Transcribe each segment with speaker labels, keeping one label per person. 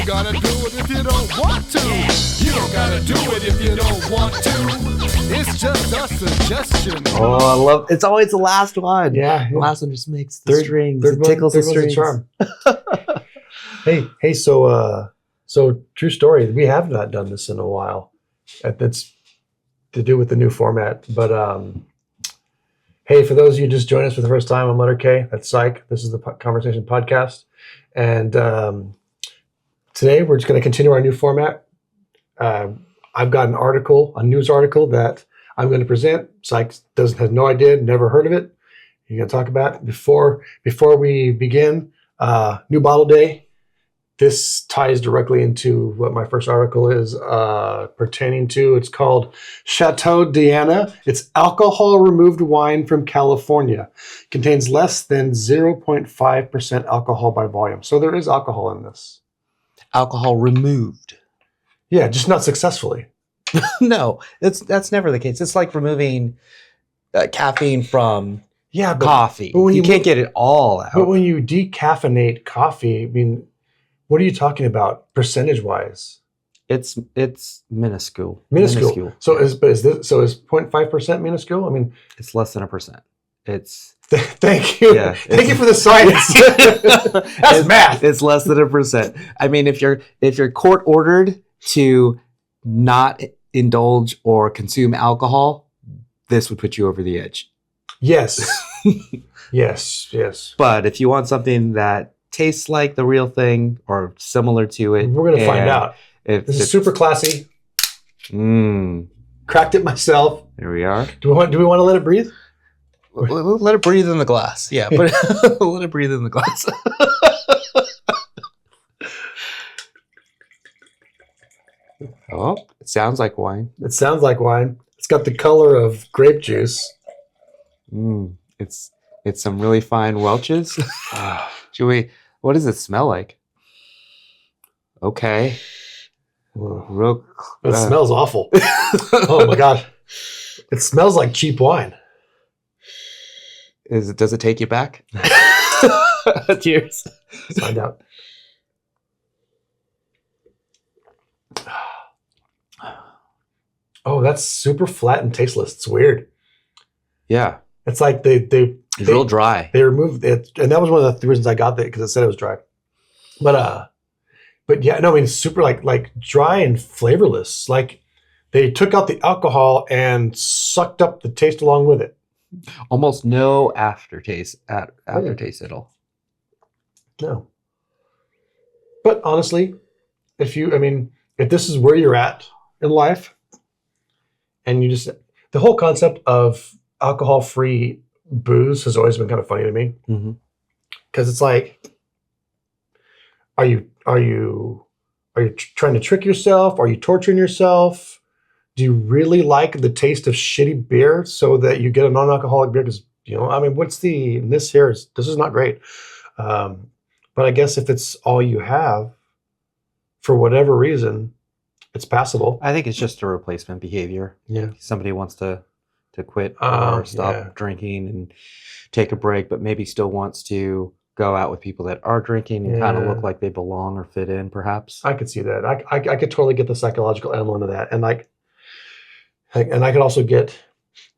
Speaker 1: don't gotta do it if you don't want to. You don't gotta do it if you don't want to. It's just a suggestion.
Speaker 2: Oh, I love it's always the last one.
Speaker 3: Yeah.
Speaker 2: The last one just makes the strings. It tickles
Speaker 3: third
Speaker 2: the strings.
Speaker 3: charm. Hey, so true story. We have not done this in a while. That's to do with the new format. But hey, for those of you just joining us for the first time, I'm Letter K. That's Psych. This is the ConverSAYtion podcast. And today we're just going to continue our new format. I've got an article, a news article that I'm going to present. Psych has no idea, never heard of it. You're going to talk about it. Before we begin, new bottle day. This ties directly into what my first article is pertaining to. It's called Chateau Diana. It's alcohol removed wine from California. Contains less than 0.5% alcohol by volume. So there is alcohol in this.
Speaker 2: Alcohol removed.
Speaker 3: Yeah, just not successfully.
Speaker 2: No, that's never the case. It's like removing caffeine from coffee.
Speaker 3: But when
Speaker 2: you can't get it all out.
Speaker 3: But when you decaffeinate coffee, I mean, what are you talking about percentage-wise?
Speaker 2: It's minuscule.
Speaker 3: Minuscule. So is 0.5% minuscule? I mean,
Speaker 2: it's less than 1%. It's
Speaker 3: thank you.
Speaker 2: Yeah,
Speaker 3: thank you for the science. That's math.
Speaker 2: It's less than 1%. I mean, if you're court ordered to not indulge or consume alcohol, this would put you over the edge.
Speaker 3: Yes. Yes.
Speaker 2: But if you want something that tastes like the real thing or similar to it,
Speaker 3: we're going to find out. This is super classy. Cracked it myself.
Speaker 2: There we are.
Speaker 3: Do we want to let it breathe?
Speaker 2: We'll let it breathe in the glass. Yeah, but let it breathe in the glass. Oh, it sounds like wine.
Speaker 3: It sounds like wine. It's got the color of grape juice.
Speaker 2: It's some really fine Welch's. Joey, what does it smell like? Okay.
Speaker 3: It smells awful. Oh my God. It smells like cheap wine.
Speaker 2: Does it take you back? Cheers.
Speaker 3: Let's find out. Oh, that's super flat and tasteless. It's weird.
Speaker 2: Yeah.
Speaker 3: It's like it's
Speaker 2: real dry.
Speaker 3: They removed it, and that was one of the reasons I got it, because it said it was dry. But yeah, no, I mean, super like dry and flavorless. Like they took out the alcohol and sucked up the taste along with it.
Speaker 2: Almost no aftertaste at all. No.
Speaker 3: But honestly, if this is where you're at in life, and the whole concept of alcohol-free booze has always been kind of funny to me, because it's like, are you trying to trick yourself? Are you torturing yourself? Do you really like the taste of shitty beer so that you get a non-alcoholic beer? Because this is not great. But I guess if it's all you have, for whatever reason, it's passable.
Speaker 2: I think it's just a replacement behavior.
Speaker 3: Yeah,
Speaker 2: somebody wants to quit or stop drinking and take a break, but maybe still wants to go out with people that are drinking and kind of look like they belong or fit in, perhaps.
Speaker 3: I could see that. I could totally get the psychological element of that. And I could also get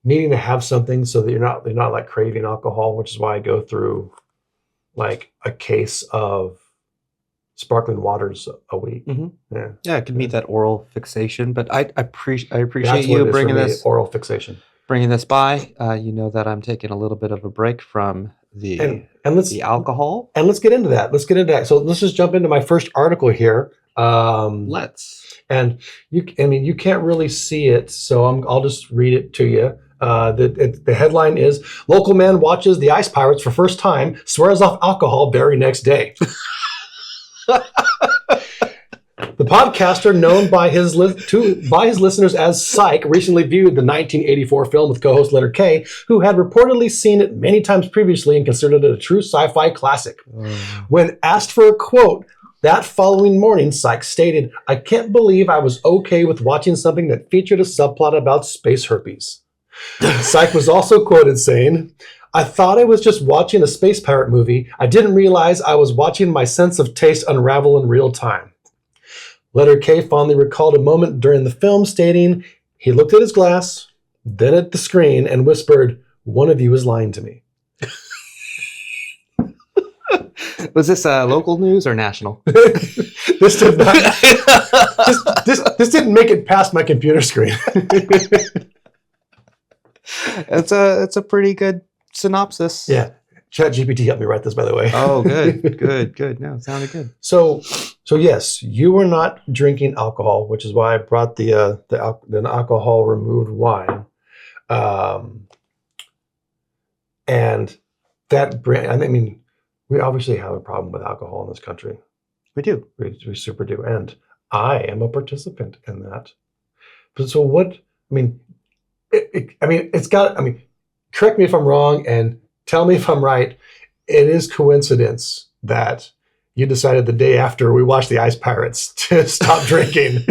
Speaker 3: needing to have something so that you're not like craving alcohol, which is why I go through like a case of sparkling waters a week.
Speaker 2: Yeah, it could meet that oral fixation. But I appreciate
Speaker 3: That's
Speaker 2: you
Speaker 3: what it is
Speaker 2: bringing
Speaker 3: for me,
Speaker 2: this
Speaker 3: oral fixation.
Speaker 2: Bringing this by. You know that I'm taking a little bit of a break from the alcohol.
Speaker 3: And let's get into that. So let's just jump into my first article here.
Speaker 2: Let's.
Speaker 3: And you can't really see it, so I'll just read it to you. The headline is: Local man watches the Ice Pirates for first time, swears off alcohol very next day. The podcaster, known by his listeners as Psych, recently viewed the 1984 film with co-host Letter K, who had reportedly seen it many times previously and considered it a true sci-fi classic. When asked for a quote that following morning, Psych stated, "I can't believe I was okay with watching something that featured a subplot about space herpes." Psych was also quoted saying, "I thought I was just watching a space pirate movie. I didn't realize I was watching my sense of taste unravel in real time." Letter K fondly recalled a moment during the film stating he looked at his glass, then at the screen, and whispered, "One of you is lying to me."
Speaker 2: Was this local news or national?
Speaker 3: This did not. This didn't make it past my computer screen.
Speaker 2: It's a pretty good synopsis.
Speaker 3: Yeah. ChatGPT helped me write this, by the way.
Speaker 2: Oh, good. No, it sounded good.
Speaker 3: So yes, you were not drinking alcohol, which is why I brought the alcohol removed wine, and that brand. I mean, we obviously have a problem with alcohol in this country.
Speaker 2: We do.
Speaker 3: We super do, and I am a participant in that. But so what? I mean, it's got. I mean, correct me if I'm wrong, and tell me if I'm right. It is coincidence that you decided the day after we watched the Ice Pirates to stop drinking.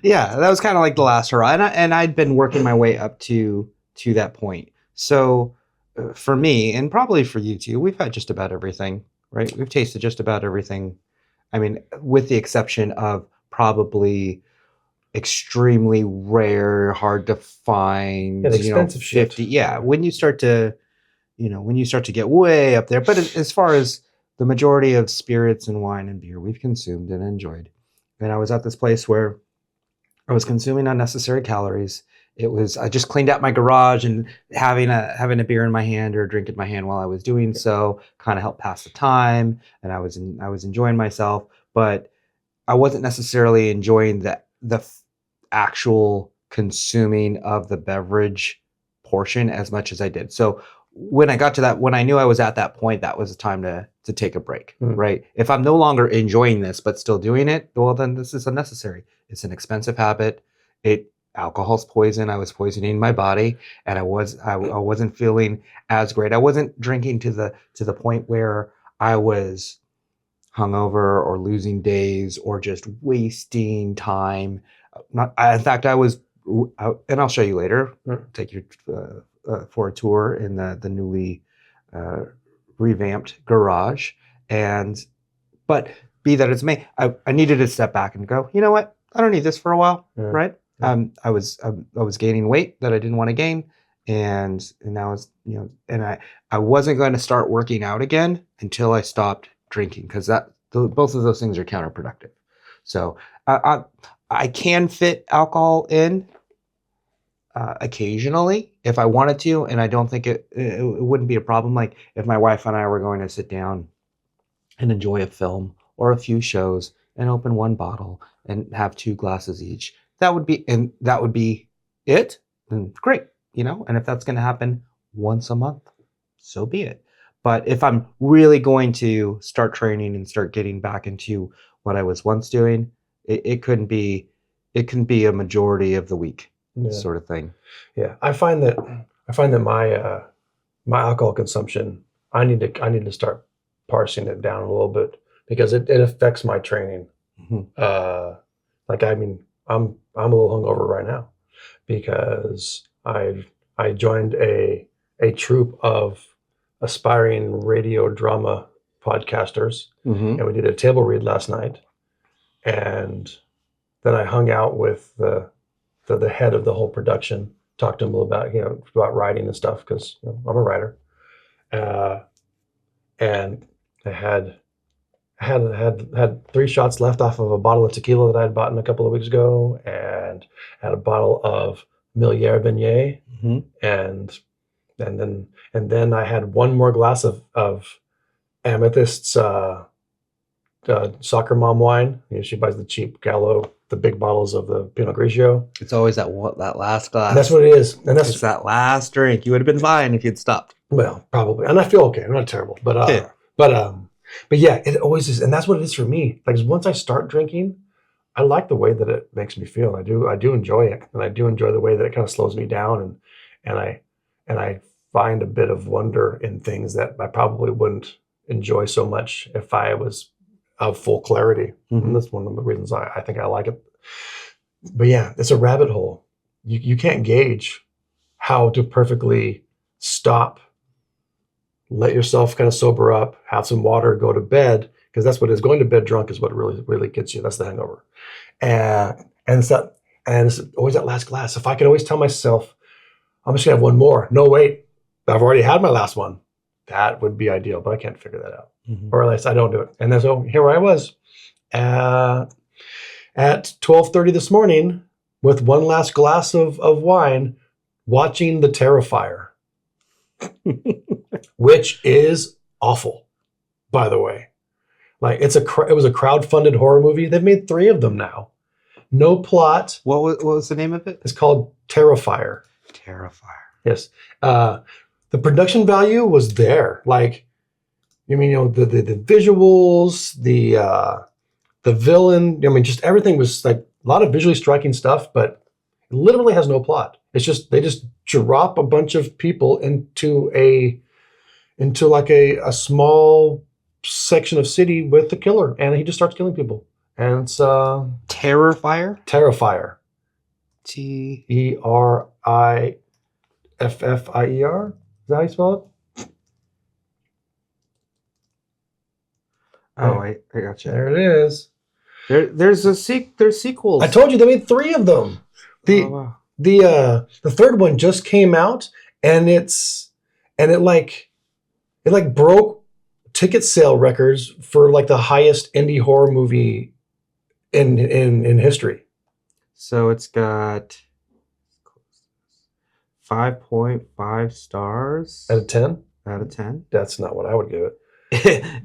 Speaker 2: Yeah, that was kind of like the last hurrah, and I'd been working my way up to that point. So for me, and probably for you too, we've had just about everything, right? We've tasted just about everything. I mean, with the exception of probably extremely rare, hard to find,
Speaker 3: expensive shit.
Speaker 2: Yeah, when you start to get way up there. But as far as the majority of spirits and wine and beer we've consumed and enjoyed, and I was at this place where I was consuming unnecessary calories. I just cleaned out my garage, and having a beer in my hand or a drink in my hand while I was doing so kind of helped pass the time, and I was enjoying myself, but I wasn't necessarily enjoying the actual consuming of the beverage portion as much as I did. So when I got to that, when I knew I was at that point, that was the time to take a break, right? If I'm no longer enjoying this but still doing it, well, then this is unnecessary. It's an expensive habit. Alcohol's poison. I was poisoning my body, and I wasn't feeling as great. I wasn't drinking to the point where I was hungover or losing days or just wasting time. In fact, I was, and I'll show you later. Take you for a tour in the newly revamped garage, but be that as may, I needed to step back and go, you know what? I don't need this for a while, right? I was gaining weight that I didn't want to gain, and now it's, and I wasn't going to start working out again until I stopped drinking, because both of those things are counterproductive. So I can fit alcohol in occasionally if I wanted to, and I don't think it wouldn't be a problem. Like if my wife and I were going to sit down and enjoy a film or a few shows and open one bottle and have 2 glasses each, that would be it. Then great, and if that's going to happen once a month, so be it. But if I'm really going to start training and start getting back into what I was once doing, it can be a majority of the week sort of thing.
Speaker 3: Yeah, I find that my alcohol consumption, I need to start parsing it down a little bit, because it affects my training. I'm a little hungover right now because I joined a troupe of aspiring radio drama podcasters, and we did a table read last night, and then I hung out with the head of the whole production, talked to him a little about writing and stuff, because I'm a writer, and I had 3 shots left off of a bottle of tequila that I had bought a couple of weeks ago, and had a bottle of Milliere Beignet, and then I had one more glass of Amethyst's soccer mom wine. She buys the cheap Gallo, the big bottles of the Pinot Grigio.
Speaker 2: It's always that last glass.
Speaker 3: And that's what it is. And
Speaker 2: it's that last drink. You would have been fine if you'd stopped.
Speaker 3: Well, probably. And I feel okay. I'm not terrible, but yeah, it always is, and that's what it is for me. Like once I start drinking, I like the way that it makes me feel. I do enjoy it, and I do enjoy the way that it kind of slows me down, and I find a bit of wonder in things that I probably wouldn't enjoy so much if I was of full clarity. And that's one of the reasons I think I like it. But yeah, it's a rabbit hole. You can't gauge how to perfectly stop, let yourself kind of sober up, have some water, go to bed, because that's what it is. Going to bed drunk is what really gets you. That's the hangover. And it's always that last glass. If I could always tell myself, I'm just gonna have one more. No, wait, I've already had my last one. That would be ideal, but I can't figure that out. Or at least I don't do it. And then so here I was at 12:30 this morning with one last glass of wine, watching The Terrifier, which is awful, by the way. Like it was a crowd-funded horror movie. They've made 3 of them now. No plot.
Speaker 2: What was the name of it?
Speaker 3: It's called Terrifier.
Speaker 2: Terrifier.
Speaker 3: Yes. The production value was there. Like, I mean, the visuals, the villain. I mean, just everything was like a lot of visually striking stuff, but it literally has no plot. It's just they just drop a bunch of people into like a small section of city with the killer, and he just starts killing people. And it's
Speaker 2: Terrifier.
Speaker 3: Terrifier. Terriffier. Is that how you spell it?
Speaker 2: Oh, I got you.
Speaker 3: There it is.
Speaker 2: There's sequels.
Speaker 3: I told you they made 3 of them.
Speaker 2: Wow.
Speaker 3: The third one just came out, and it broke ticket sale records for like the highest indie horror movie in history.
Speaker 2: So it's got 5.5 stars
Speaker 3: Out of 10?
Speaker 2: out of 10.
Speaker 3: That's not what I would give it.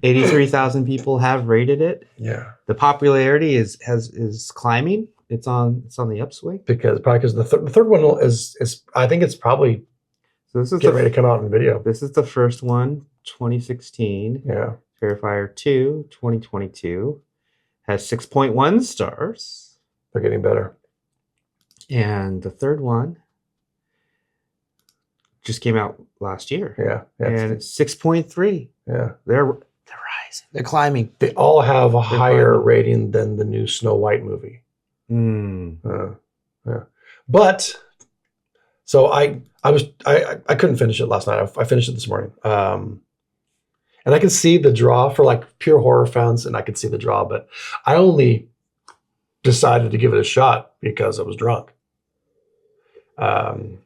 Speaker 2: 83,000 people have rated it.
Speaker 3: Yeah,
Speaker 2: The popularity is climbing. It's on the upswing.
Speaker 3: because the third one is I think it's probably
Speaker 2: So this is
Speaker 3: getting ready to come out in video.
Speaker 2: This is the first one, 2016.
Speaker 3: Yeah,
Speaker 2: Terrifier 2, 2022, has 6.1 stars.
Speaker 3: they're getting better.
Speaker 2: And the third one just came out last year.
Speaker 3: Yeah,
Speaker 2: And it's 6.3.
Speaker 3: yeah.
Speaker 2: They're rising. They're climbing.
Speaker 3: They all have a higher
Speaker 2: climbing.
Speaker 3: rating than the new Snow White movie. Yeah. But so I couldn't finish it last night. I finished it this morning. And I could see the draw for like pure horror fans, and I could see the draw, but I only decided to give it a shot because I was drunk. And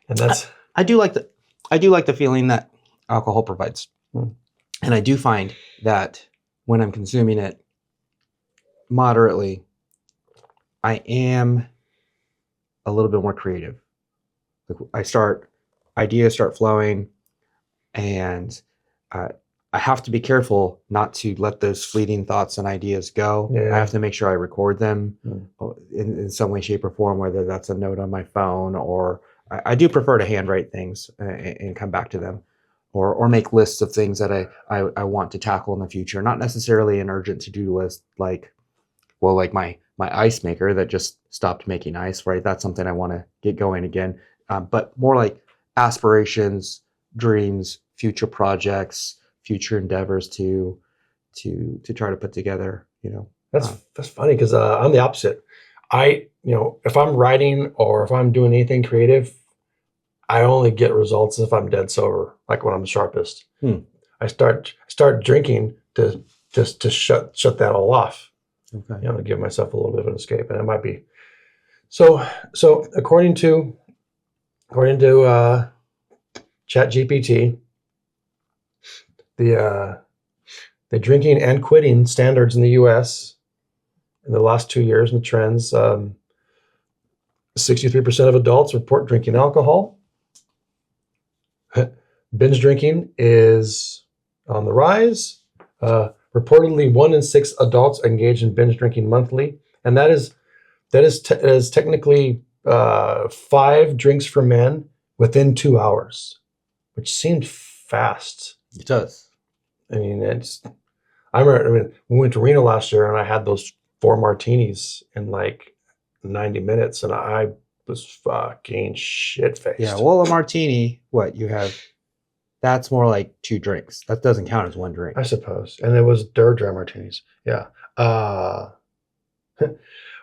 Speaker 3: that's
Speaker 2: I do like the feeling that alcohol provides. And I do find that when I'm consuming it moderately, I am a little bit more creative. Like ideas start flowing, and I have to be careful not to let those fleeting thoughts and ideas go.
Speaker 3: Yeah.
Speaker 2: I have to make sure I record them in some way, shape, or form, whether that's a note on my phone, or I do prefer to handwrite things and come back to them, or make lists of things that I want to tackle in the future. Not necessarily an urgent to-do list, like my ice maker that just stopped making ice, right? That's something I want to get going again. But more like aspirations, dreams, future projects, future endeavors to try to put together,
Speaker 3: That's funny because I'm the opposite. If I'm writing or if I'm doing anything creative, I only get results if I'm dead sober, like when I'm the sharpest. I start drinking to shut that all off.
Speaker 2: Okay.
Speaker 3: To give myself a little bit of an escape, and it might be. So according to ChatGPT, the drinking and quitting standards in the U.S. in the last 2 years, and the trends, 63% of adults report drinking alcohol. Binge drinking is on the rise. Reportedly, 1 in 6 adults engage in binge drinking monthly, and that is technically 5 drinks for men within 2 hours, which seemed fast.
Speaker 2: It does.
Speaker 3: I mean, I remember we went to Reno last year, and I had those 4 martinis in like 90 minutes, and I was fucking shit-faced.
Speaker 2: Yeah, well, a martini, that's more like 2 drinks. That doesn't count as 1 drink.
Speaker 3: I suppose. And it was dry martinis. Yeah.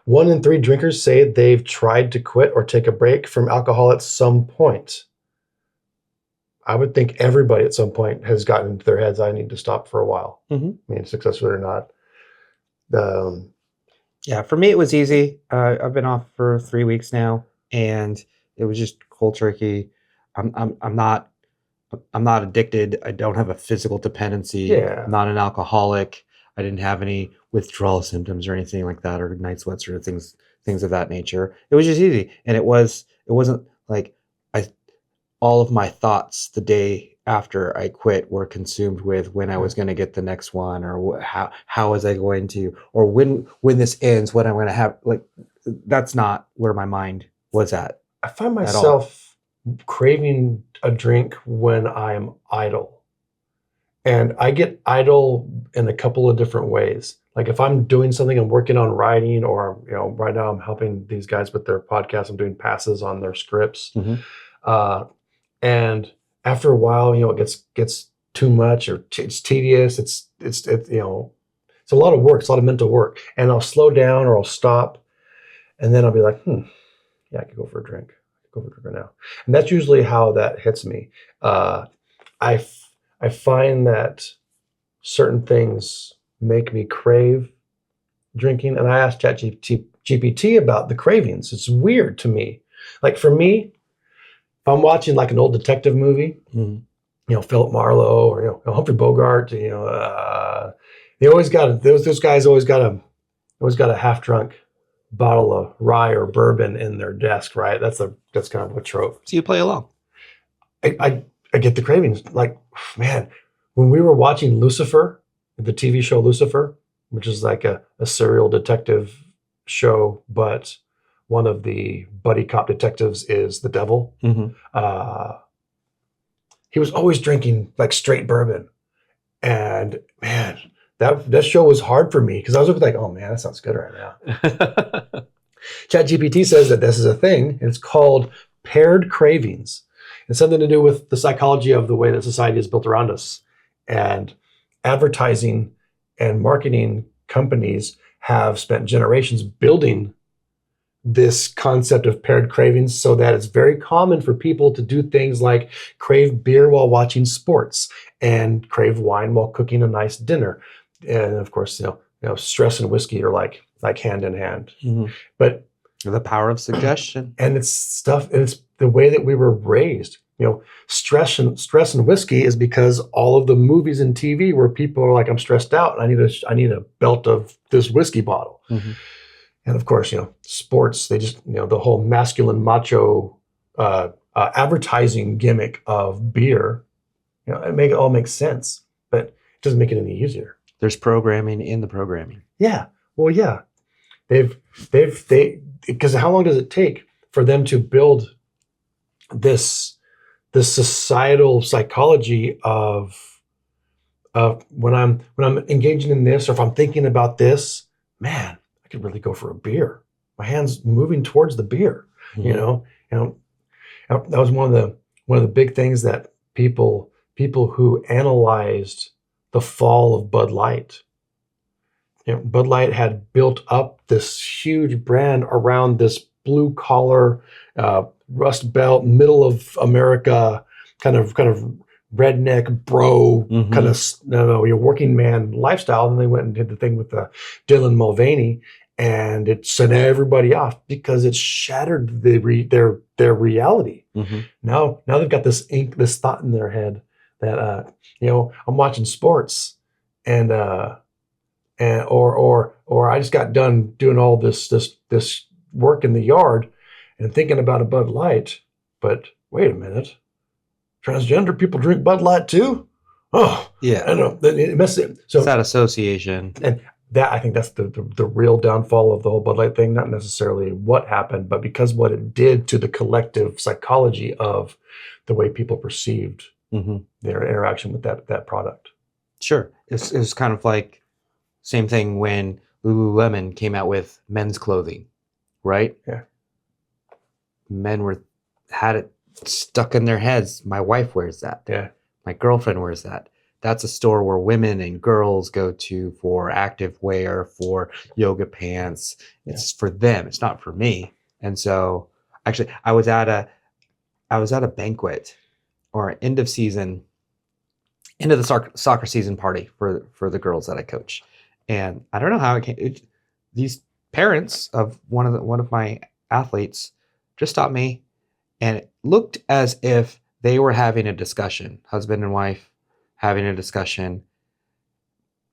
Speaker 3: 1 in 3 drinkers say they've tried to quit or take a break from alcohol at some point. I would think everybody at some point has gotten into their heads, I need to stop for a while.
Speaker 2: Mm-hmm.
Speaker 3: I mean, successful or not.
Speaker 2: Yeah, for me, it was easy. I've been off for 3 weeks now, and it was just cold turkey. I'm not addicted. I don't have a physical dependency.
Speaker 3: Yeah.
Speaker 2: I'm not an alcoholic. I didn't have any withdrawal symptoms or anything like that, or night sweats or things of that nature. It was just easy, and it wasn't like all of my thoughts the day after I quit were consumed with when I was going to get the next one, or how was I going to, or when this ends, what I'm going to have. Like, that's not where my mind was at.
Speaker 3: I find myself craving a drink when I'm idle. And I get idle in a couple of different ways. Like if I'm doing something, I'm working on writing, or right now I'm helping these guys with their podcast. I'm doing passes on their scripts.
Speaker 2: Mm-hmm.
Speaker 3: And after a while, it gets too much, or it's tedious. It's a lot of work. It's a lot of mental work. And I'll slow down, or I'll stop, and then I'll be like, yeah, I could go for a drink. Right now. And that's usually how that hits me. I find that certain things make me crave drinking. And I asked ChatGPT about the cravings. It's weird to me. Like for me, if I'm watching like an old detective movie, Philip Marlowe or Humphrey Bogart, they always got those guys always got a half drunk bottle of rye or bourbon in their desk, right? That's kind of a trope.
Speaker 2: So you play along.
Speaker 3: I get the cravings. Like, man, when we were watching Lucifer, the TV show Lucifer, which is like a serial detective show, but one of the buddy cop detectives is the devil. Mm-hmm. He was always drinking like straight bourbon. And man, that show was hard for me because I was like, oh man, that sounds good right now. ChatGPT says that this is a thing. And it's called paired cravings. It's something to do with the psychology of the way that society is built around us. And advertising and marketing companies have spent generations building this concept of paired cravings so that it's very common for people to do things like crave beer while watching sports and crave wine while cooking a nice dinner. And of course, stress and whiskey are like hand in hand. Mm-hmm. But
Speaker 2: the power of suggestion,
Speaker 3: and it's the way that we were raised. Stress and whiskey is because all of the movies and TV where people are like, I'm stressed out and I need a belt of this whiskey bottle. Mm-hmm. And of course, sports, they just, the whole masculine macho advertising gimmick of beer, it all makes sense, but it doesn't make it any easier.
Speaker 2: There's programming in the programming.
Speaker 3: Yeah. Well, yeah. Because how long does it take for them to build this societal psychology of when I'm engaging in this, or if I'm thinking about this, man, I could really go for a beer. My hand's moving towards the beer. Mm-hmm. That was one of the big things that people who analyzed the fall of Bud Light. Bud Light had built up this huge brand around this blue collar, Rust Belt, middle of America, kind of redneck bro, mm-hmm. kind of your working man lifestyle. And they went and did the thing with Dylan Mulvaney, and it set everybody off because it shattered their reality. Mm-hmm. Now they've got this thought in their head that I'm watching sports and or I just got done doing all this work in the yard and thinking about a Bud Light, but wait a minute, transgender people drink Bud Light too? Oh,
Speaker 2: yeah,
Speaker 3: I know. It messes it. So
Speaker 2: it's that association,
Speaker 3: and that I think that's the real downfall of the whole Bud Light thing. Not necessarily what happened, but because what it did to the collective psychology of the way people perceived mm-hmm. their interaction with that product.
Speaker 2: Sure, it was kind of like same thing when Lululemon came out with men's clothing, right?
Speaker 3: Yeah.
Speaker 2: Men had it stuck in their heads. My wife wears that.
Speaker 3: Yeah.
Speaker 2: My girlfriend wears that. That's a store where women and girls go to for active wear, for yoga pants. It's for them. It's not for me. And so actually I was at a banquet or end of the soccer season party for the girls that I coach. And I don't know how these parents of one of my athletes just stopped me, and it looked as if they were having a discussion, husband and wife having a discussion,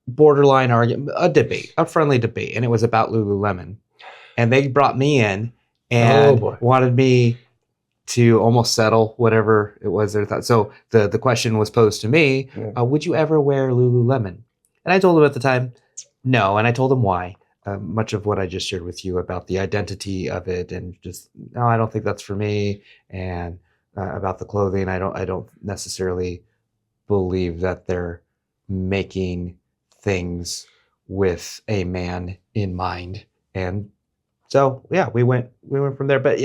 Speaker 2: borderline argument, a friendly debate, and it was about Lululemon. And they brought me in and wanted me to almost settle whatever it was their thought. So the question was posed to me, would you ever wear Lululemon? And I told them at the time, no. And I told them why. Much of what I just shared with you about the identity of it, and just, no, I don't think that's for me. And about the clothing, I don't necessarily believe that they're making things with a man in mind. And so, yeah, we went from there. But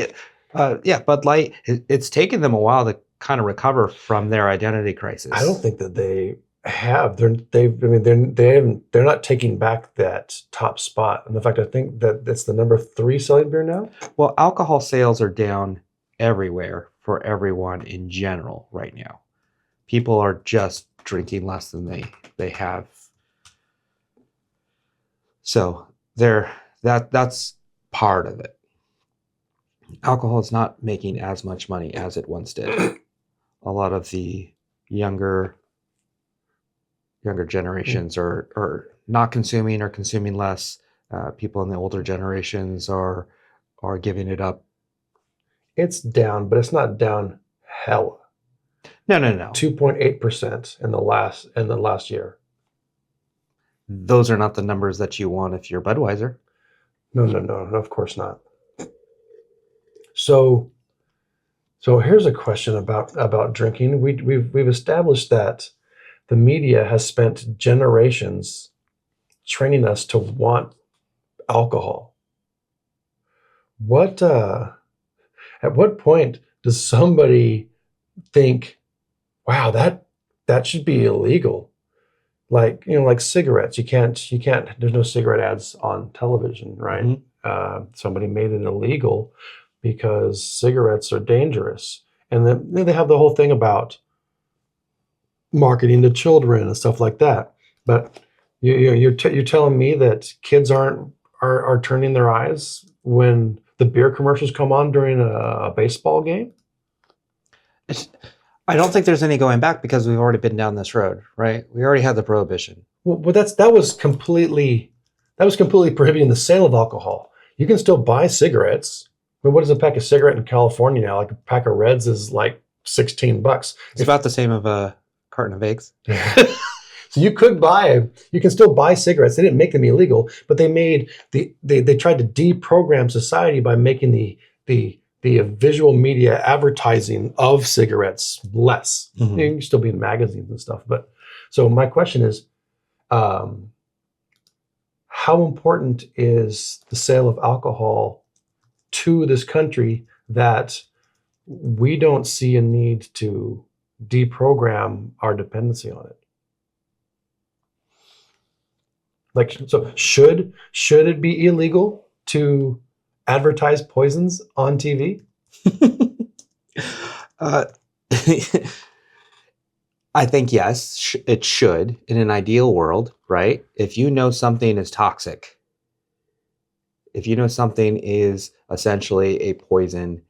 Speaker 2: Bud Light, it's taken them a while to kind of recover from their identity crisis.
Speaker 3: I don't think that they have. They're not taking back that top spot. And in fact, I think that that's the number 3 selling beer now.
Speaker 2: Well, alcohol sales are down everywhere for everyone in general right now. People are just drinking less than they have. So that's part of it. Alcohol is not making as much money as it once did. A lot of the younger generations are not consuming or consuming less. People in the older generations are giving it up.
Speaker 3: It's down, but it's not down hella.
Speaker 2: No.
Speaker 3: 2.8% in the last year.
Speaker 2: Those are not the numbers that you want if you're Budweiser.
Speaker 3: No, of course not. So here's a question about drinking. We've established that the media has spent generations training us to want alcohol. At what point does somebody think, wow, that should be illegal? Like cigarettes, you can't. There's no cigarette ads on television, right? Mm-hmm. Somebody made it illegal because cigarettes are dangerous, and then they have the whole thing about marketing to children and stuff like that. But you're telling me that kids are turning their eyes when the beer commercials come on during a baseball game?
Speaker 2: I don't think there's any going back because we've already been down this road, right? We already had the prohibition.
Speaker 3: Well, but that was completely prohibiting the sale of alcohol. You can still buy cigarettes. But what is a pack of cigarette in California now? Like a pack of Reds is like $16.
Speaker 2: It's about the same of a carton of eggs.
Speaker 3: So you can still buy cigarettes. They didn't make them illegal, but they tried to deprogram society by making the visual media advertising of cigarettes less. Mm-hmm. You can still be in magazines and stuff. But so my question is, how important is the sale of alcohol to this country that we don't see a need to deprogram our dependency on it? Like, so should it be illegal to advertise poisons on TV?
Speaker 2: I think yes, it should in an ideal world, right? If you know something is toxic, if you know something is essentially a poison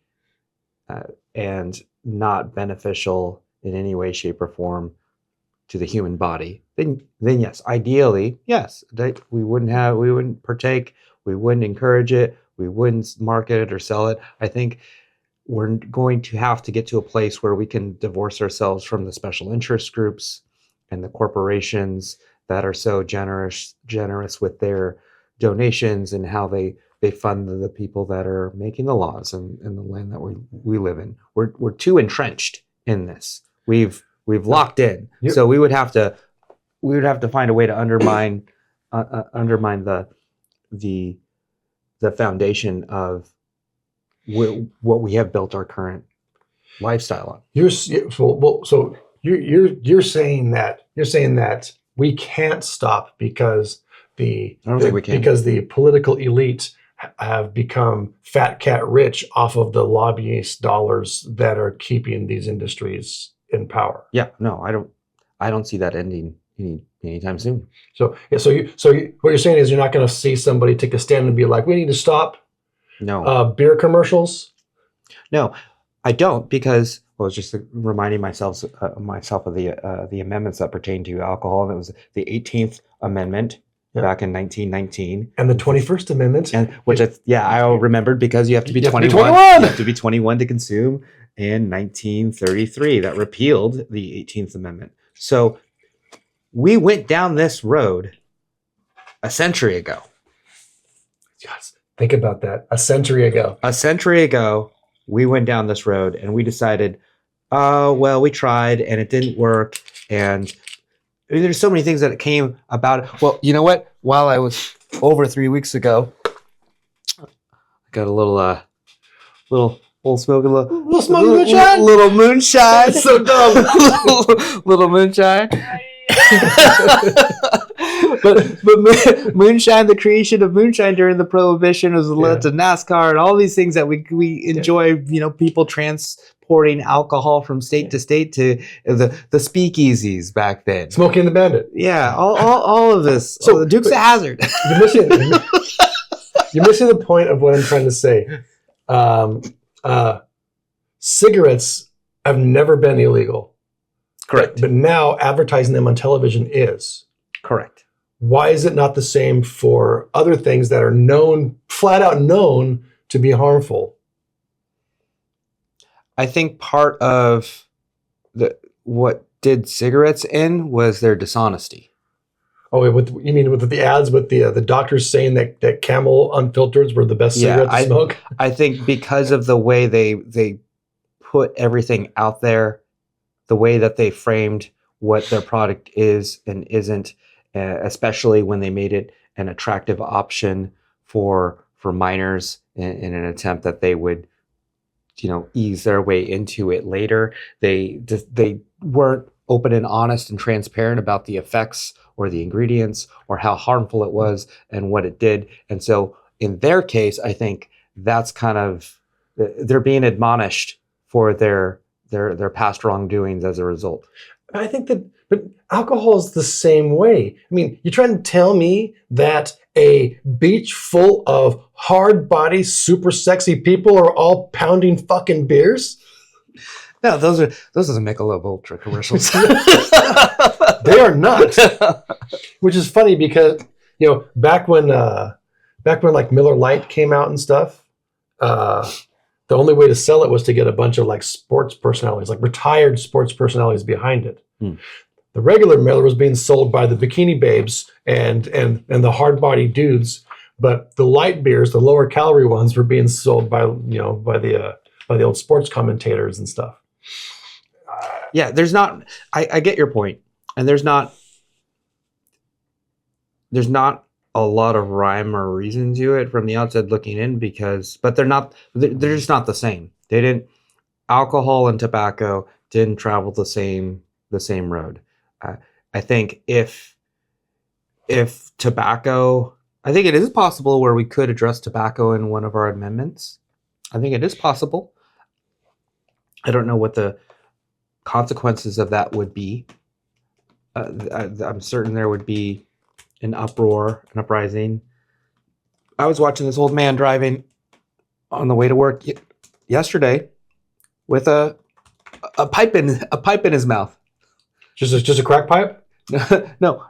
Speaker 2: and not beneficial in any way, shape, or form to the human body, then yes, ideally, yes, we wouldn't partake, we wouldn't encourage it, we wouldn't market it or sell it. I think we're going to have to get to a place where we can divorce ourselves from the special interest groups and the corporations that are so generous with their donations and how they fund the people that are making the laws and the land that we live in. We're too entrenched in this. We've locked in. Yep. So we would have to find a way to undermine the foundation of what we have built our current lifestyle on. You're
Speaker 3: saying that we can't stop because
Speaker 2: I don't think we can,
Speaker 3: because the political elite have become fat cat rich off of the lobbyist dollars that are keeping these industries in power.
Speaker 2: Yeah, no, I don't see that ending anytime soon.
Speaker 3: So yeah, what you're saying is you're not going to see somebody take a stand and be like, we need to stop beer commercials.
Speaker 2: No, I don't, because I was just reminding myself of the amendments that pertain to alcohol, and it was the 18th Amendment back in 1919,
Speaker 3: and the 21st Amendment,
Speaker 2: and I remembered because you have to be 21. You have to be 21 to consume. In 1933, that repealed the 18th Amendment. So we went down this road a century ago.
Speaker 3: Yes, think about that. A century ago.
Speaker 2: A century ago, we went down this road and we decided, oh, well, we tried and it didn't work. And I mean, there's so many things that came about it. Well, you know what? While I was over 3 weeks ago, I got a little smoking, little smoking moonshine. Little moonshine.
Speaker 3: That's so dumb.
Speaker 2: little moonshine. but moonshine, the creation of moonshine during the Prohibition was led to NASCAR and all these things that we enjoy. You know, people transporting alcohol from state to state to the speakeasies back then.
Speaker 3: Smokey and the Bandit.
Speaker 2: Yeah, all of this. So the Dukes of Hazzard.
Speaker 3: You're missing the point of what I'm trying to say. Cigarettes have never been illegal.
Speaker 2: Correct.
Speaker 3: But now advertising them on television is.
Speaker 2: Correct.
Speaker 3: Why is it not the same for other things that are flat out known to be harmful?
Speaker 2: I think part of what did cigarettes in was their dishonesty.
Speaker 3: Oh, you mean with the ads, with the doctors saying that Camel unfiltered were the best cigarette to smoke?
Speaker 2: I think because of the way they put everything out there, the way that they framed what their product is and isn't, especially when they made it an attractive option for minors in an attempt that they would, ease their way into it later. They weren't open and honest and transparent about the effects or the ingredients or how harmful it was and what it did. And so in their case, I think that's kind of, they're being admonished for their past wrongdoings as a result.
Speaker 3: I think but alcohol is the same way. I mean, you're trying to tell me that a beach full of hard body, super sexy people are all pounding fucking beers?
Speaker 2: No, those are Michelob Ultra commercials.
Speaker 3: They are not. Which is funny because back when like Miller Lite came out and stuff, the only way to sell it was to get a bunch of like sports personalities, like retired sports personalities behind it. The regular Miller was being sold by the bikini babes and the hard body dudes, but the light beers, the lower calorie ones, were being sold by the old sports commentators and stuff.
Speaker 2: Yeah, there's not. I get your point, and there's not a lot of rhyme or reason to it from the outside looking in, but they're just not the same. Alcohol and tobacco didn't travel the same road. I think if tobacco, I think it is possible where we could address tobacco in one of our amendments. I think it is possible. I don't know what the consequences of that would be. I'm certain there would be an uproar, an uprising. I was watching this old man driving on the way to work yesterday with a pipe in his mouth.
Speaker 3: Just a crack pipe?
Speaker 2: No,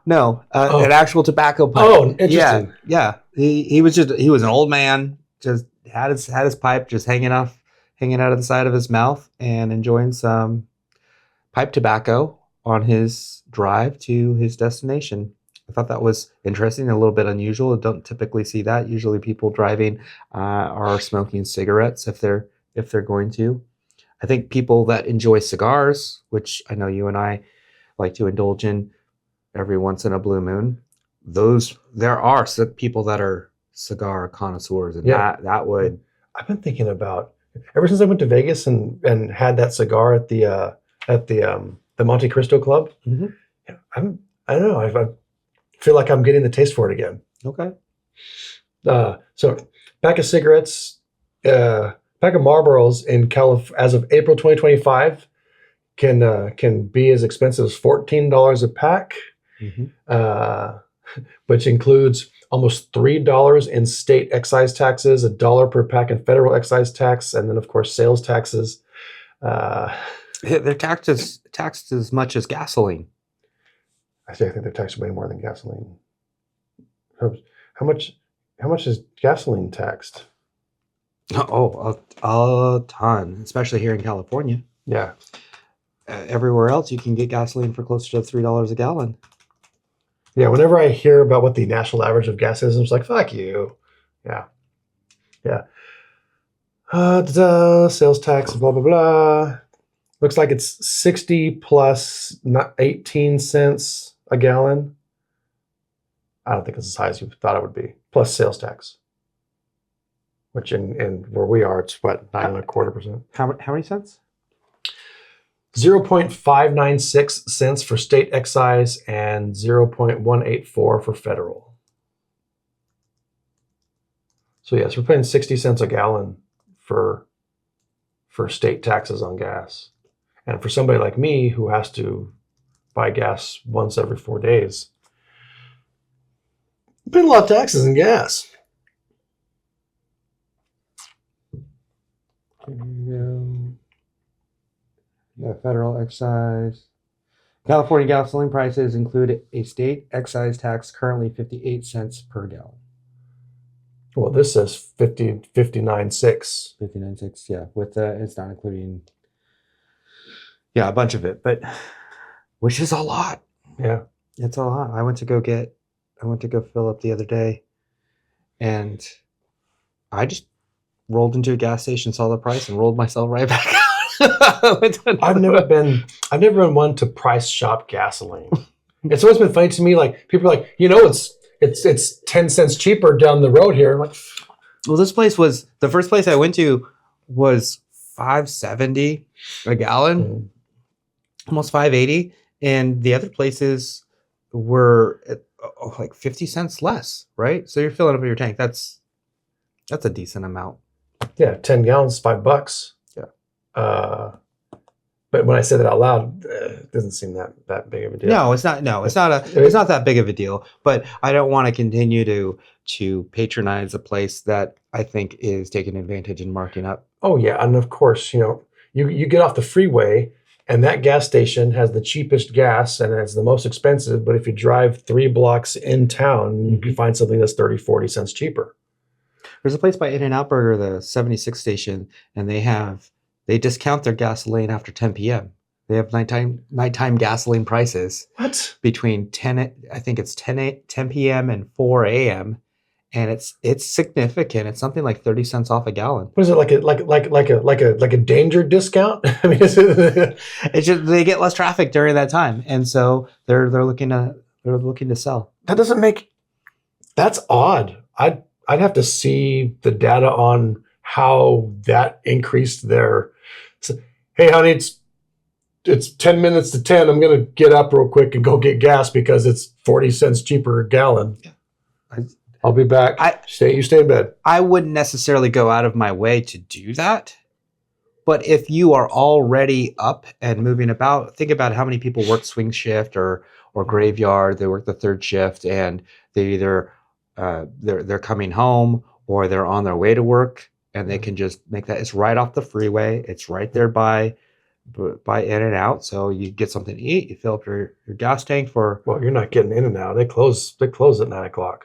Speaker 2: an actual tobacco pipe.
Speaker 3: Oh, interesting.
Speaker 2: Yeah. He was an old man, just had his pipe just hanging out of the side of his mouth and enjoying some pipe tobacco on his drive to his destination. I thought that was interesting, a little bit unusual. I don't typically see that. Usually people driving are smoking cigarettes if they're going to. I think people that enjoy cigars, which I know you and I like to indulge in every once in a blue moon, there are people that are cigar connoisseurs, and that would.
Speaker 3: I've been thinking about ever since I went to Vegas and had that cigar at the Monte Cristo Club.
Speaker 2: Mm-hmm.
Speaker 3: I don't know. I feel like I'm getting the taste for it again.
Speaker 2: Okay.
Speaker 3: So pack of cigarettes, pack of Marlboros in as of April 2025 can be as expensive as $14 a pack, which includes almost $3 in state excise taxes, $1 per pack in federal excise tax, and then of course sales taxes.
Speaker 2: They're taxed as much as gasoline.
Speaker 3: I think they're taxed way more than gasoline. How much is gasoline taxed?
Speaker 2: Oh, a ton, especially here in California.
Speaker 3: Yeah.
Speaker 2: Everywhere else, you can get gasoline for closer to $3 a gallon.
Speaker 3: Yeah, whenever I hear about what the national average of gas is, I'm just like, fuck you. Yeah. Yeah. Sales tax, blah, blah, blah. Looks like it's 60 plus 18 cents a gallon. I don't think it's as high as you thought it would be. Plus sales tax. Which in where we are, it's what, 9.25%.
Speaker 2: How many cents?
Speaker 3: 0.596 cents for state excise and 0.184 for federal. So yes, we're paying 60 cents a gallon for state taxes on gas. And for somebody like me who has to buy gas once every 4 days, I'm paying a lot of taxes and gas.
Speaker 2: Yeah, federal excise. California gasoline prices include a state excise tax currently 58 cents per gallon.
Speaker 3: Well, this says 59.6.
Speaker 2: 59.6, yeah. With it's not including, a bunch of it, but which is a lot.
Speaker 3: Yeah,
Speaker 2: it's a lot. I went to go fill up the other day, and I just rolled into a gas station, saw the price, and rolled myself right back out.
Speaker 3: I've never been one to price shop gasoline. It's always been funny to me. Like people are like, it's 10 cents cheaper down the road here. I'm like,
Speaker 2: well, the first place I went to was $5.70 a gallon, almost $5.80, and the other places were like 50 cents less. Right, so you're filling up your tank. That's a decent amount.
Speaker 3: Yeah, 10 gallons, $5. But when I say that out loud, it doesn't seem that big of a deal.
Speaker 2: No, it's not. No, it's not that big of a deal. But I don't want to continue to patronize a place that I think is taking advantage and marking up.
Speaker 3: Oh yeah, and of course, you get off the freeway, and that gas station has the cheapest gas and it's the most expensive. But if you drive 3 blocks in town, you can find something that's 30, 40 cents cheaper.
Speaker 2: There's a place by In-N-Out Burger, the 76 station, and they discount their gasoline after 10 p.m. They have nighttime gasoline prices.
Speaker 3: What?
Speaker 2: Between 10 p.m. and 4 a.m. And it's significant. It's something like 30 cents off a gallon.
Speaker 3: What is it, like a danger discount? I mean,
Speaker 2: it's just they get less traffic during that time, and so they're looking to sell.
Speaker 3: That's odd. I'd have to see the data on how that increased their. So, hey, honey, it's 10 minutes to 10. I'm going to get up real quick and go get gas because it's 40 cents cheaper a gallon. I'll be back. You stay in bed.
Speaker 2: I wouldn't necessarily go out of my way to do that. But if you are already up and moving about, think about how many people work swing shift or graveyard. They work the third shift, and they either they're coming home or they're on their way to work, and they can just make that. It's right off the freeway. It's right there by In-N-Out. So you get something to eat. You fill up your gas tank for.
Speaker 3: Well, you're not getting In-N-Out. They close at 9:00.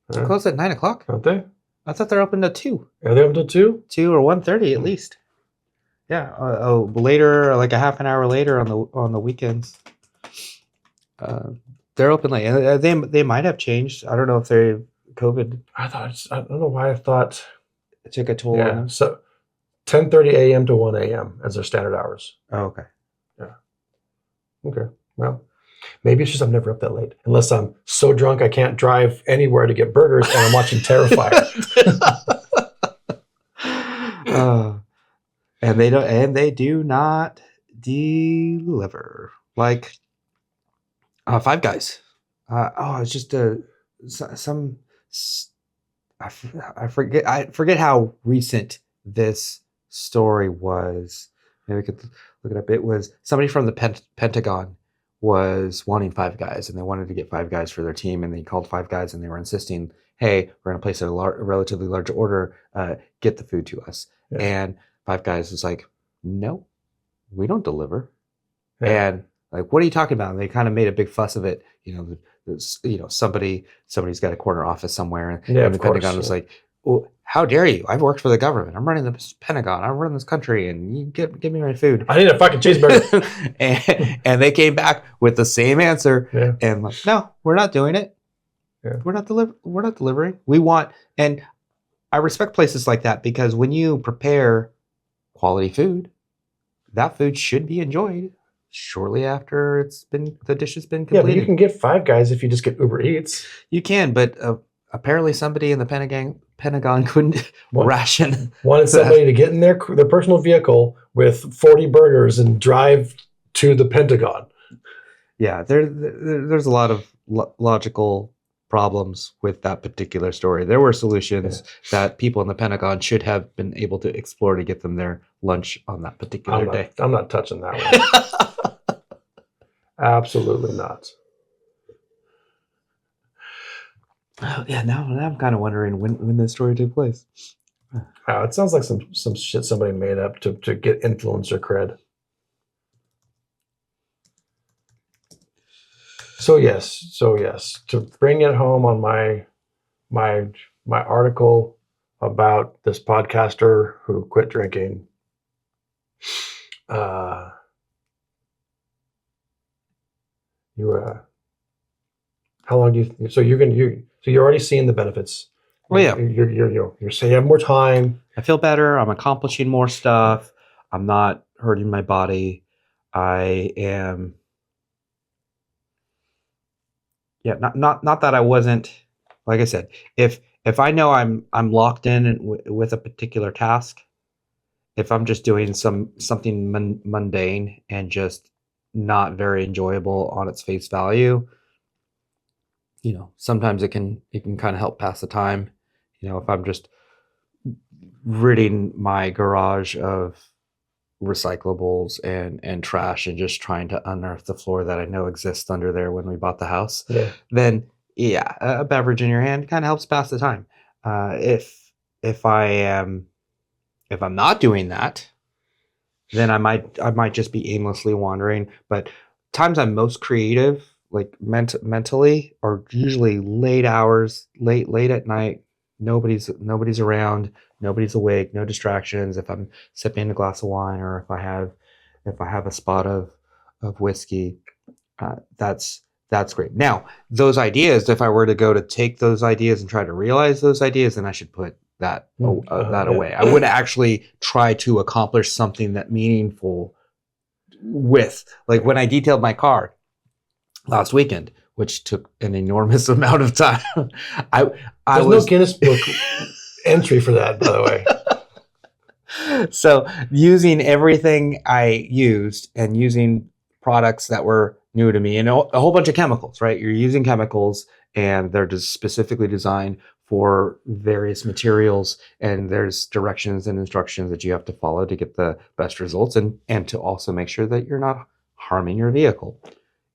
Speaker 2: They close at 9:00,
Speaker 3: don't they?
Speaker 2: I thought they're open at 2.
Speaker 3: Are they open till 2?
Speaker 2: 2 or 1:30 at least. Yeah, later, like a half an hour later on the weekends. They're open late. They might have changed. I don't know if they COVID.
Speaker 3: I don't know why I thought
Speaker 2: it took a toll on them.
Speaker 3: So 10:30 a.m. to 1 a.m. as their standard hours.
Speaker 2: Oh, okay.
Speaker 3: Yeah. Okay. Well, maybe it's just I'm never up that late. Unless I'm so drunk I can't drive anywhere to get burgers and I'm watching Terrifier.
Speaker 2: And they do not deliver like Five Guys. It's just I forget how recent this story was, Yeah, we could look it up. It was somebody from the Pentagon was wanting Five Guys, and they wanted to get Five Guys for their team, and they called Five Guys, and they were insisting, "Hey, we're going to place a relatively large order. Get the food to us."
Speaker 3: Yeah.
Speaker 2: And Five Guys was like, "No, we don't deliver."
Speaker 3: Yeah.
Speaker 2: And like, what are you talking about? And they kind of made a big fuss of it. Somebody's got a corner office somewhere, and the Pentagon was like, "Well, how dare you? I've worked for the government. I'm running the Pentagon. I run this country, and you give me my food.
Speaker 3: I need a fucking cheeseburger."
Speaker 2: and they came back with the same answer.
Speaker 3: Yeah.
Speaker 2: And like, no, we're not doing it.
Speaker 3: Yeah.
Speaker 2: We're not delivering. We want, and I respect places like that, because when you prepare quality food, that food should be enjoyed shortly after the dish has been completed.
Speaker 3: Yeah, but you can get Five Guys if you just get Uber Eats.
Speaker 2: You can, but apparently somebody in the Pentagon couldn't ration.
Speaker 3: Wanted somebody to get in their personal vehicle with 40 burgers and drive to the Pentagon.
Speaker 2: Yeah, there's a lot of logical problems with that particular story. There were solutions that people in the Pentagon should have been able to explore to get them their lunch on that particular day.
Speaker 3: I'm not touching that one. Absolutely not.
Speaker 2: Yeah, now I'm kind of wondering when this story took place.
Speaker 3: It sounds like some shit somebody made up to get influencer cred. So yes, to bring it home on my article about this podcaster who quit drinking. How long do you? So you're already seeing the benefits.
Speaker 2: Well, yeah,
Speaker 3: you're saying you have more time.
Speaker 2: I feel better. I'm accomplishing more stuff. I'm not hurting my body. I am. Yeah, not that I wasn't. Like I said, if I know I'm locked in with a particular task, if I'm just doing something mundane and just not very enjoyable on its face value, sometimes it can kind of help pass the time. If I'm just ridding my garage of recyclables and trash and just trying to unearth the floor that I know exists under there when we bought the house, then yeah, a beverage in your hand kind of helps pass the time. If I'm not doing that, then I might just be aimlessly wandering. But times I'm most creative, like mentally, are usually late hours, late at night. Nobody's around, nobody's awake, no distractions. If I'm sipping a glass of wine, or if I have a spot of whiskey, that's great. Now, those ideas, if I were to go to take those ideas and try to realize those ideas, then I should put that away. I would actually try to accomplish something that meaningful with, like when I detailed my car last weekend, which took an enormous amount of time. There's
Speaker 3: no Guinness Book entry for that, by the way.
Speaker 2: So using everything I used and using products that were new to me, and a whole bunch of chemicals, right? You're using chemicals and they're just specifically designed for various materials, and there's directions and instructions that you have to follow to get the best results, and to also make sure that you're not harming your vehicle.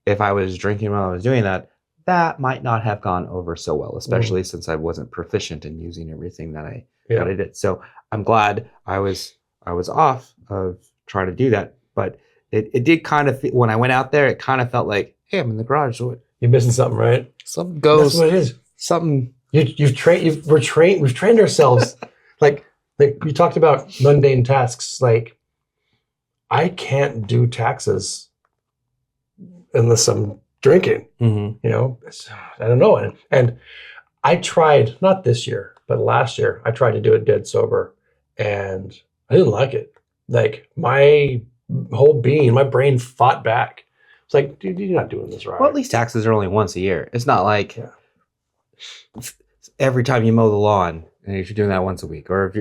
Speaker 2: If I was drinking while I was doing that, that might not have gone over so well, especially since I wasn't proficient in using everything that I did. So I'm glad I was off of trying to do that. But it did kind of, when I went out there, it kind of felt like, hey, I'm in the garage. So
Speaker 3: you're missing something, right?
Speaker 2: Something goes.
Speaker 3: That's what it is.
Speaker 2: Something.
Speaker 3: We've trained ourselves. like you talked about mundane tasks. Like, I can't do taxes unless I'm drinking. Mm-hmm. I don't know. And I tried, not this year, but last year, I tried to do it dead sober, and I didn't like it. Like, my whole being, my brain fought back. It's like, dude, you're not doing this right.
Speaker 2: Well, at least taxes are only once a year. It's not like every time you mow the lawn, and if you're doing that once a week, or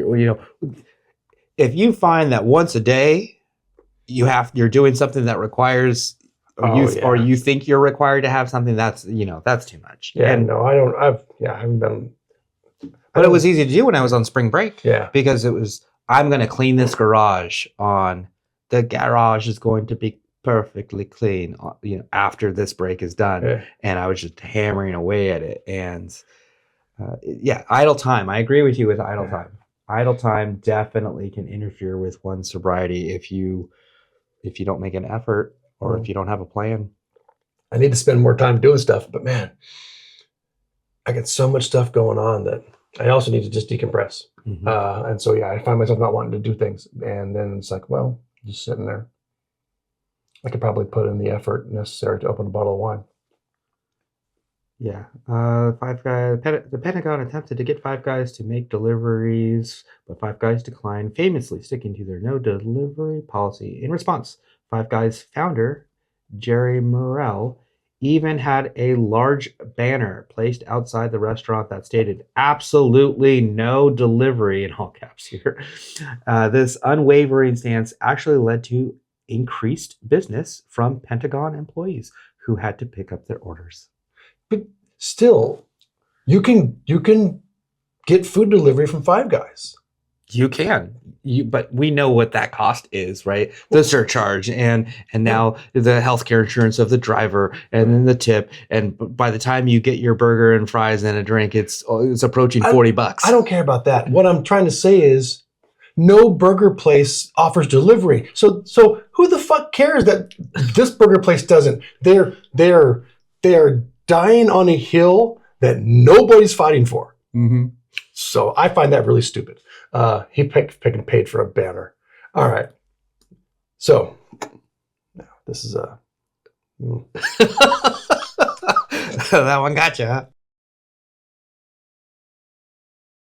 Speaker 2: if you find that once a day you're doing something that requires, or you think you're required to have something, that's too much.
Speaker 3: Yeah, I haven't been.
Speaker 2: But it was easy to do when I was on spring break.
Speaker 3: Yeah,
Speaker 2: because it was, I'm going to clean this garage on the garage is going to be perfectly clean, after this break is done.
Speaker 3: Yeah.
Speaker 2: And I was just hammering away at it. And idle time. I agree with you with idle time. Idle time definitely can interfere with one's sobriety if you don't make an effort or if you don't have a plan.
Speaker 3: I need to spend more time doing stuff, but man, I get so much stuff going on that I also need to just decompress.
Speaker 2: Mm-hmm.
Speaker 3: And so, I find myself not wanting to do things. And then it's like, well, just sitting there. I could probably put in the effort necessary to open a bottle of wine.
Speaker 2: Yeah. The Pentagon attempted to get Five Guys to make deliveries, but Five Guys declined, famously sticking to their no delivery policy. In response, Five Guys founder Jerry Morrell even had a large banner placed outside the restaurant that stated absolutely no delivery, in all caps here. This unwavering stance actually led to increased business from Pentagon employees who had to pick up their orders.
Speaker 3: But still, you can get food delivery from Five Guys.
Speaker 2: You can, but we know what that cost is, right? The surcharge and now the healthcare insurance of the driver, and then the tip. And by the time you get your burger and fries and a drink, it's approaching $40.
Speaker 3: I don't care about that. What I'm trying to say is, no burger place offers delivery. So who the fuck cares that this burger place doesn't? They're dying on a hill that nobody's fighting for.
Speaker 2: Mm-hmm.
Speaker 3: So I find that really stupid. He paid for a banner. All right. So this is
Speaker 2: that one got you, huh?